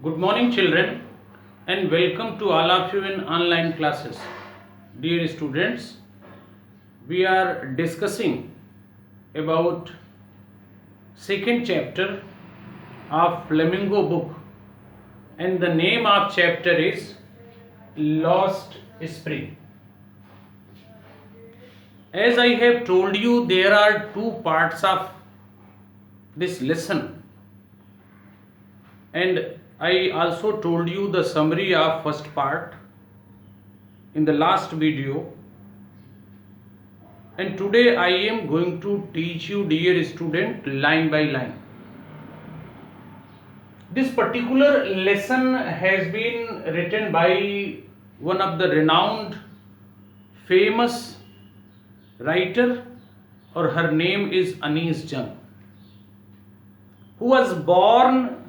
Good morning, children, and welcome to all of you in online classes. Dear students, we are discussing about second chapter of Flamingo book, and the name of chapter is Lost Spring. As I have told you, there are two parts of this lesson, and I also told you the summary of first part in the last video, and today I am going to teach you, dear student, line by line. This particular lesson has been written by one of the renowned famous writer, or her name is Anees Jung, who was born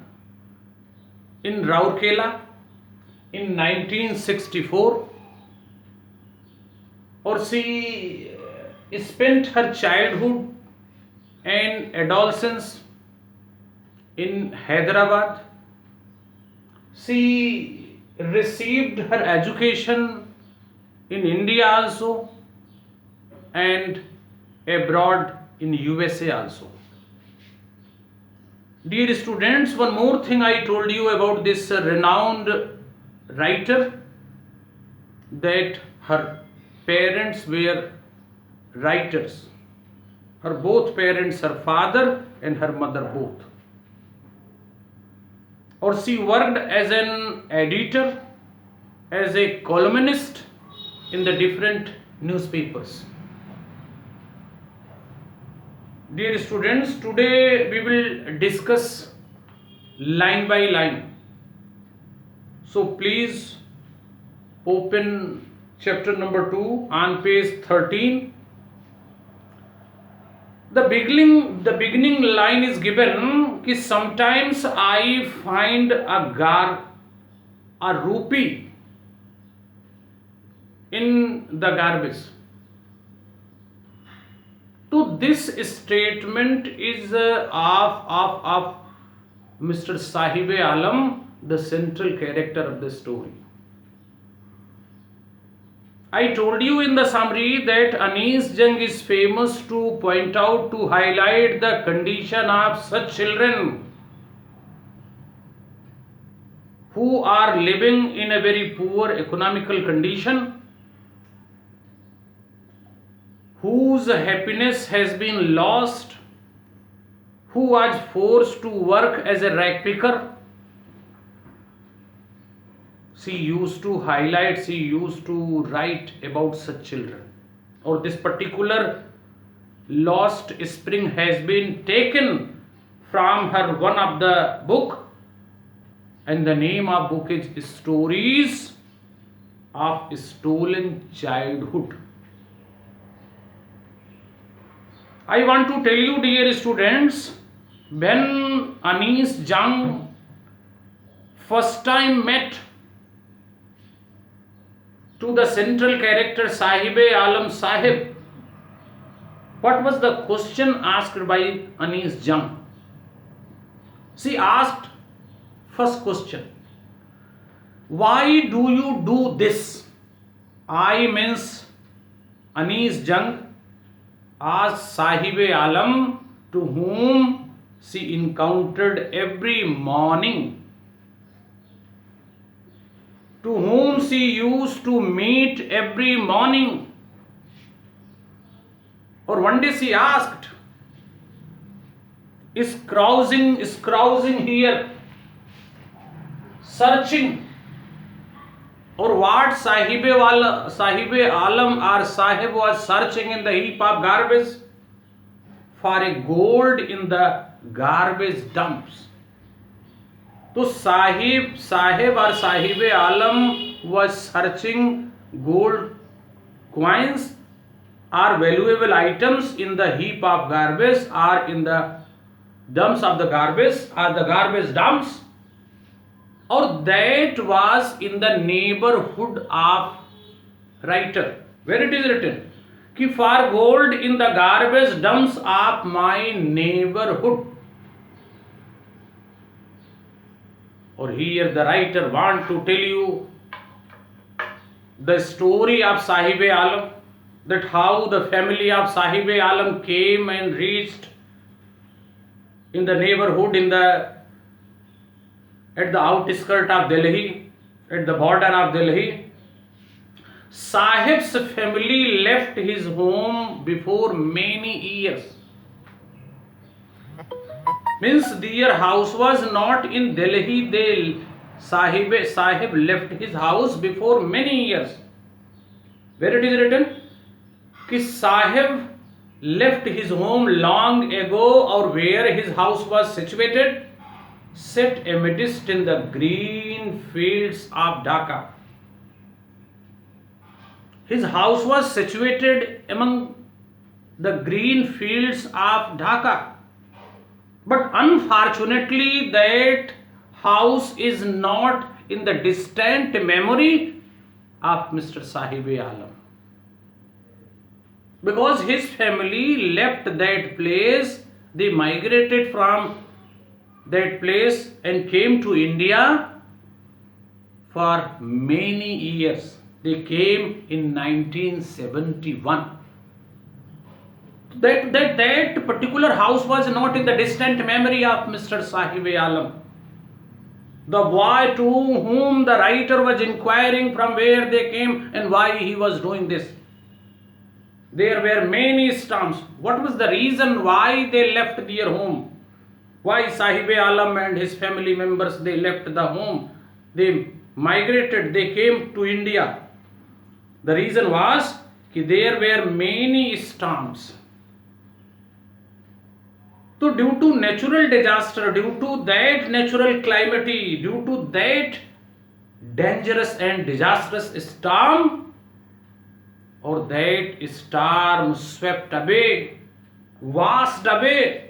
in Rourkela in 1964, or she spent her childhood and adolescence in Hyderabad. She received her education in India also and abroad in USA also. Dear students, one more thing I told you about this renowned writer, that her parents were writers. Her both parents, her father and her mother both. Or she worked as an editor, as a columnist in the different newspapers. Dear students, today we will discuss line by line. So please open chapter number 2 on page 13. The beginning line is given कि sometimes I find a rupee in the garbage. So this statement is of Mr. Sahibe Alam, the central character of the story. I told you in the summary that Anees Jung is famous to point out, to highlight the condition of such children who are living in a very poor economical condition, whose happiness has been lost, who was forced to work as a rag picker. She used to highlight, she used to write about such children. Or this particular Lost Spring has been taken from her one of the book, and the name of book is Stories of Stolen Childhood. I want to tell you, dear students, when Anees Jung first time met to the central character Sahibe Alam Sahib, what was the question asked by Anees Jung? She asked first question, why do you do this? I means Anees Jung asked Sahibe Alam, to whom she encountered every morning, to whom she used to meet every morning. Or one day she asked, is carousing here, searching, or what Sahibe Alam or Sahib was searching in the heap of garbage? For a gold in the garbage dumps. So Sahib or Sahibe Alam was searching gold coins or valuable items in the heap of garbage, or in the dumps of the garbage, or the garbage dumps, or that was in the neighborhood of writer, where it is written कि for gold in the garbage dumps of my neighborhood. or here the writer want to tell you the story of Sahib Alam, that how the family of Sahib Alam came and reached in the neighborhood at the outskirt of Delhi, at the border of Delhi. Sahib's family left his home before many years. Means their house was not in Delhi. Sahib left his house before many years. Where it is written? Ki Sahib left his home long ago, or where his house was situated, set amidst in the green fields of Dhaka. His house was situated among the green fields of Dhaka. But unfortunately, that house is not in the distant memory of Mr. Sahib Alam. Because his family left that place, they migrated from that place and came to India for many years. They came in 1971. That particular house was not in the distant memory of Mr. Sahib Alam. The boy to whom the writer was inquiring from where they came and why he was doing this. There were many storms. What was the reason why they left their home? Why Sahib Alam and his family members, they left the home? They migrated, they came to India. The reason was that there were many storms. So due to natural disaster, due to that natural calamity, due to that dangerous and disastrous storm, or that storm swept away or washed away,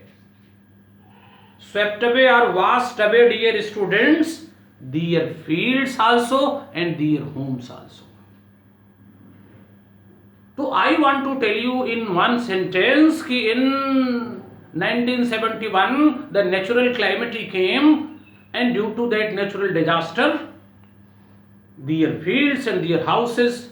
dear students, their fields also and their homes also. So I want to tell you in one sentence that in 1971 the natural calamity came, and due to that natural disaster their fields and their houses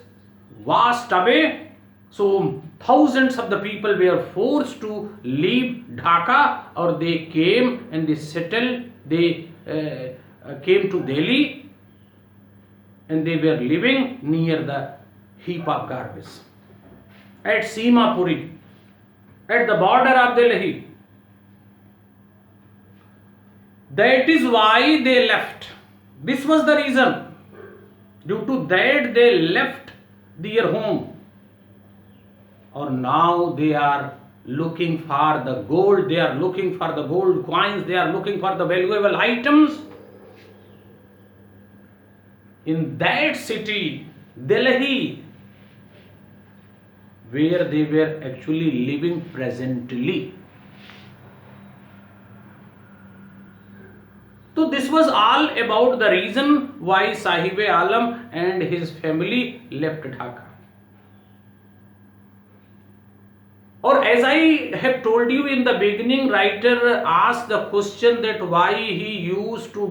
washed away. So thousands of the people were forced to leave Dhaka, or they came and they settled, they came to Delhi, and they were living near the heap of garbage at Simapuri, at the border of Delhi. That is why they left. This was the reason. Due to that they left their home. Or now they are looking for the gold, they are looking for the gold coins, they are looking for the valuable items. In that city, Delhi, where they were actually living presently. So this was all about the reason why Sahib Alam and his family left Dhaka. Or as I have told you in the beginning, writer asked the question that why he used to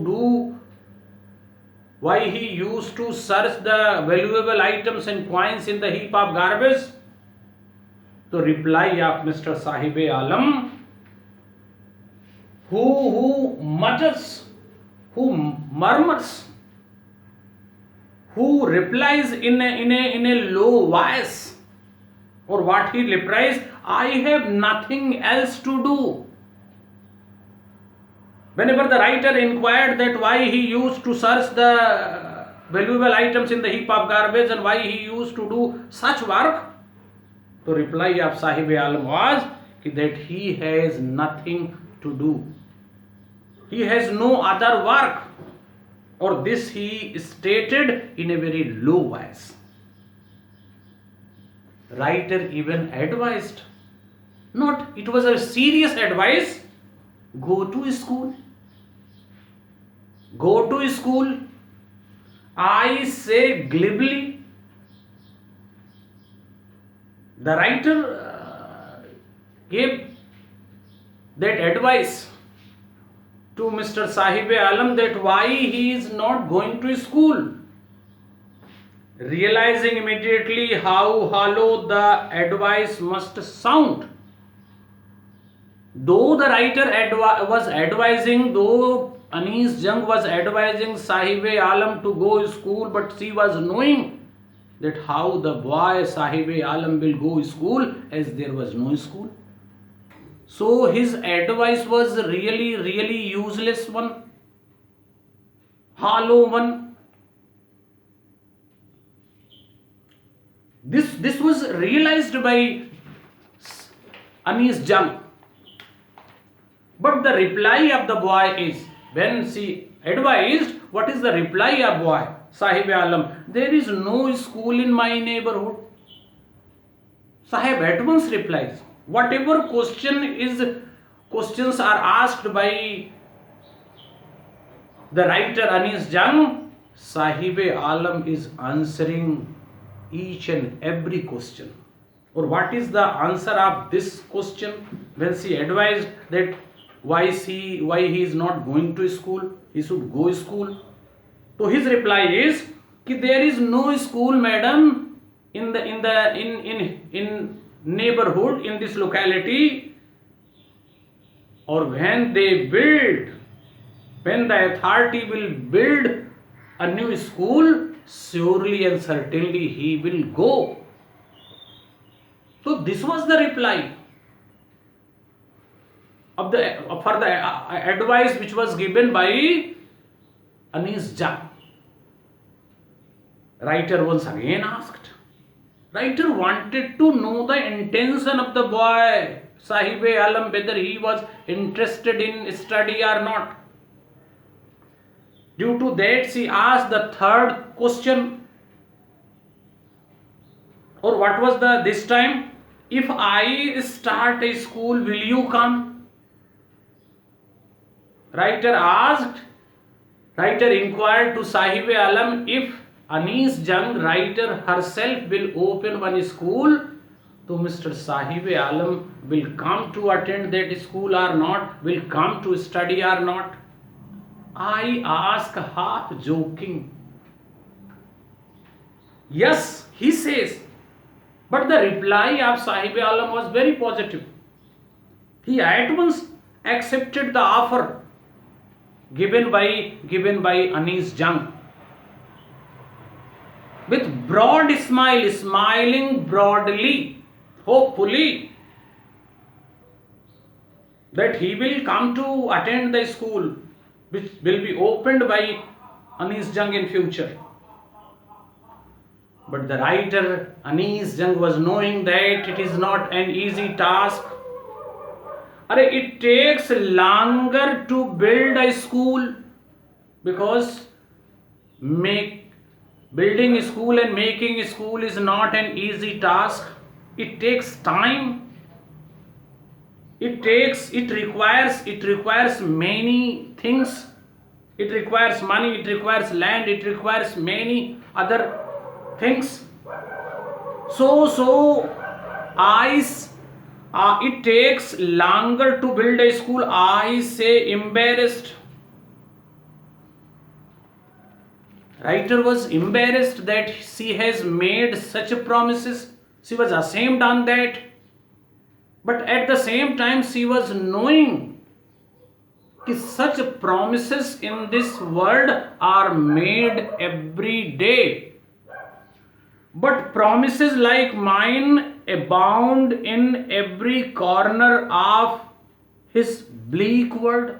search the valuable items and coins in the heap of garbage. The reply of Mr. Sahib Alam, who mutters, who murmurs, who replies in a low voice, or what he replies, I have nothing else to do. Whenever the writer inquired that why he used to search the valuable items in the heap of garbage and why he used to do such work, the reply of Sahib Alam was that he has nothing to do. He has no other work. Or this he stated in a very low voice. Writer even advised, not, it was a serious advice, go to school. Go to school. I say glibly. The writer gave that advice. to Mr. Sahib Alam that why he is not going to school. Realizing immediately how hollow the advice must sound. Though the writer was advising, though Anis Jung was advising Sahib Alam to go to school, but she was knowing that how the boy Sahib Alam will go to school as there was no school. So his advice was really useless one, hollow one. This was realized by Anis Jung. But the reply of the boy is, when she advised, what is the reply of boy Sahib Alam? There is no school in my neighborhood. Sahib at once replies, whatever questions are asked by the writer Anis Jung, Sahib Alam is answering each and every question. Or what is the answer of this question when she advised that why he is not going to school, he should go to school? So his reply is कि there is no school, madam, in neighborhood, in this locality. Or when the authority will build a new school, surely and certainly he will go. So this was the reply for the advice which was given by Anis Jung. Writer once again asked. Writer wanted to know the intention of the boy Sahib Alam, whether he was interested in study or not. Due to that, she asked the third question. Or what was this time? If I start a school, will you come? Writer inquired to Sahib Alam if Anis Jung, writer herself, will open one school, so Mr. Sahib Alam will come to attend that school or not, will come to study or not. I ask half joking. Yes, he says. But the reply of Sahib Alam was very positive. He at once accepted the offer given by Anis Jung. With broad smile, smiling broadly, hopefully, that he will come to attend the school which will be opened by Anis Jung in future. But the writer Anis Jung was knowing that it is not an easy task. It takes longer to build a school, because building a school and making a school is not an easy task. It takes time. It requires many things. It requires money, it requires land, it requires many other things. It takes longer to build a school. I say embarrassed. Writer was embarrassed that she has made such promises. She was ashamed on that. But at the same time, she was knowing that such promises in this world are made every day. But promises like mine abound in every corner of his bleak world.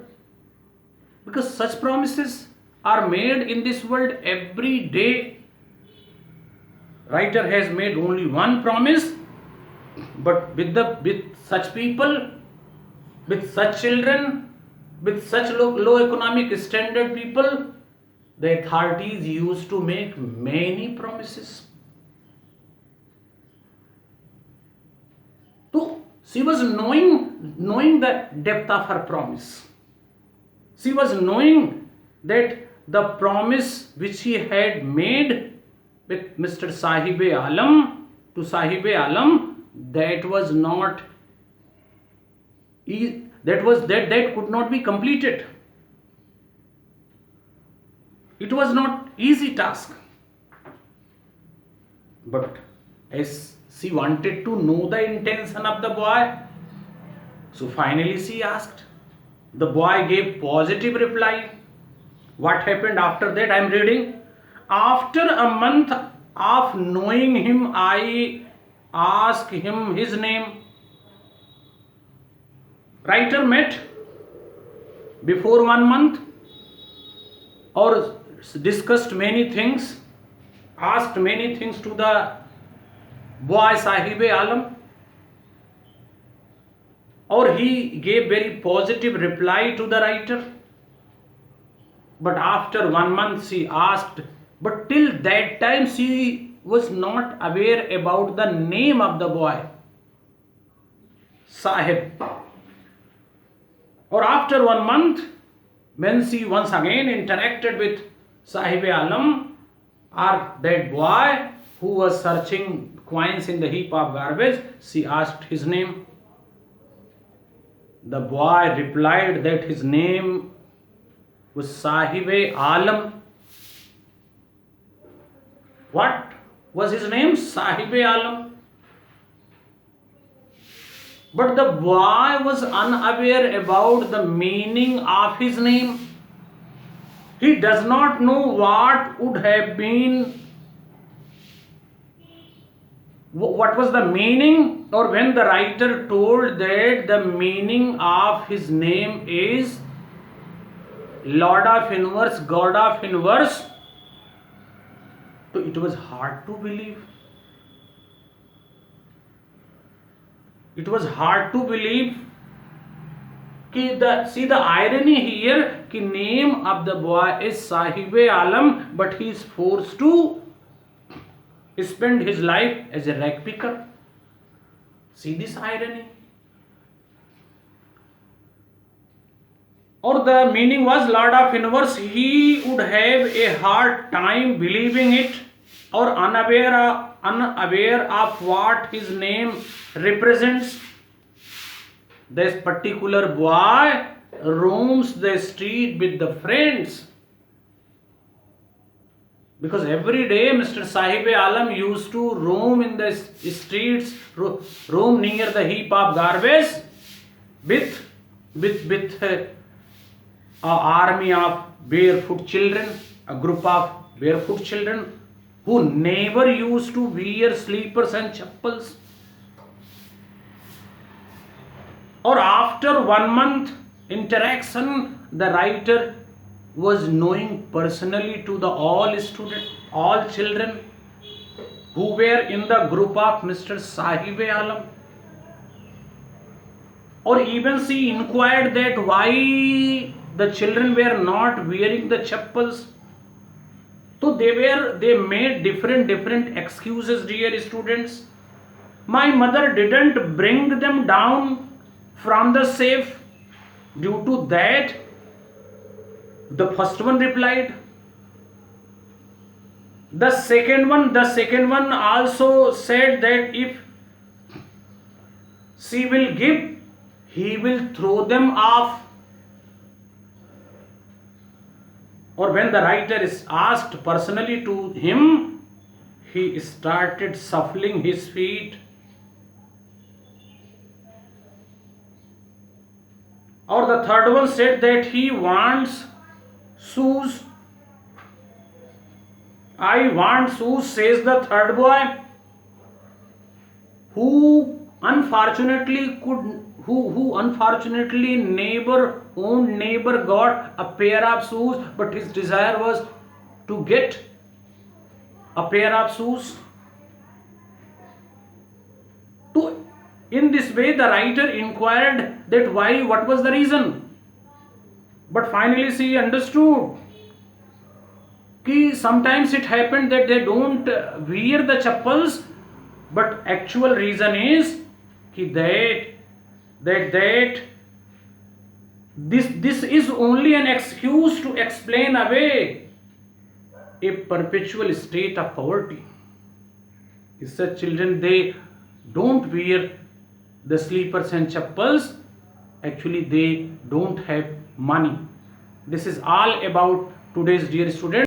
Because such promises are made in this world every day. Writer has made only one promise, but with such people, with such children, with such low economic standard people, the authorities used to make many promises. So she was knowing the depth of her promise. She was knowing that the promise which he had made with Mr. Sahib Alam to Sahib Alam, that was not that could not be completed. It was not easy task. But as she wanted to know the intention of the boy, so finally she asked. The boy gave positive reply. What happened after that? I am reading. After a month of knowing him, I asked him his name. Writer met before 1 month or discussed many things, asked many things to the boy Sahib-e-Alam, or he gave very positive reply to the writer. But after 1 month she asked, but till that time she was not aware about the name of the boy Sahib. Or after 1 month, when she once again interacted with Sahib-e-Alam, or that boy who was searching coins in the heap of garbage, she asked his name. The boy replied that his name was Sahib-e-Alam. What was his name? Sahib-e-Alam. But the boy was unaware about the meaning of his name. He does not know what would have been, what was the meaning, or when the writer told that the meaning of his name is Lord of Universe, God of Universe, so it was hard to believe. It was hard to believe. See the irony here, the name of the boy is Sahib-e-Alam, but he is forced to spend his life as a rag picker. See this irony. Or the meaning was Lord of Universe, he would have a hard time believing it, or unaware of what his name represents. This particular boy roams the street with the friends, because every day Mr. Sahib-e-Alam used to roam in the streets, roam near the heap of garbage with an army of barefoot children, a group of barefoot children who never used to wear slippers and chappals. Or after 1 month interaction, the writer was knowing personally to the all students, all children who were in the group of Mr. Sahib-e-Alam. Or even she inquired that why the children were not wearing the chappals. So they made different excuses, dear students. My mother didn't bring them down from the safe. Due to that, the first one replied. The second one also said that if she will give, he will throw them off. Or when the writer is asked personally to him, he started shuffling his feet. Or the third one said that he wants shoes. I want shoes, says the third boy, who unfortunately never got a pair of shoes, but his desire was to get a pair of shoes. In this way, the writer inquired that what was the reason. But finally she understood that sometimes it happened that they don't wear the chappals, but actual reason is that this is only an excuse to explain away a perpetual state of poverty. Such children, they don't wear the slippers and chappals. Actually, they don't have money. This is all about today's dear students.